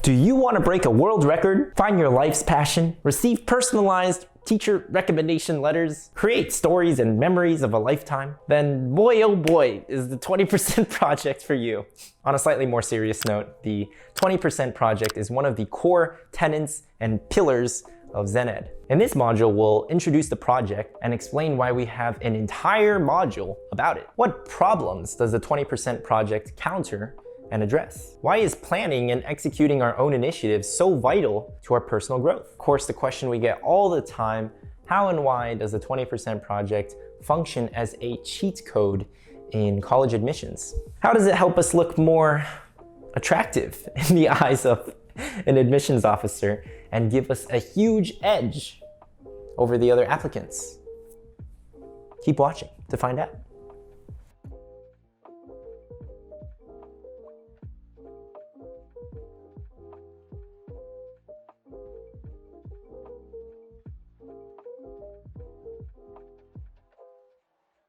Do you want to break a world record, find your life's passion, receive personalized teacher recommendation letters, create stories and memories of a lifetime? Then boy oh boy is the 20% project for you. On a slightly more serious note, the 20% project is one of the core tenets and pillars of ZenEd. In this module, we'll introduce the project and explain why we have an entire module about it. What problems does the 20% project counter and address? Why is planning and executing our own initiatives so vital to our personal growth? Of course, the question we get all the time, how and why does the 20% project function as a cheat code in college admissions? How does it help us look more attractive in the eyes of an admissions officer and give us a huge edge over the other applicants? Keep watching to find out.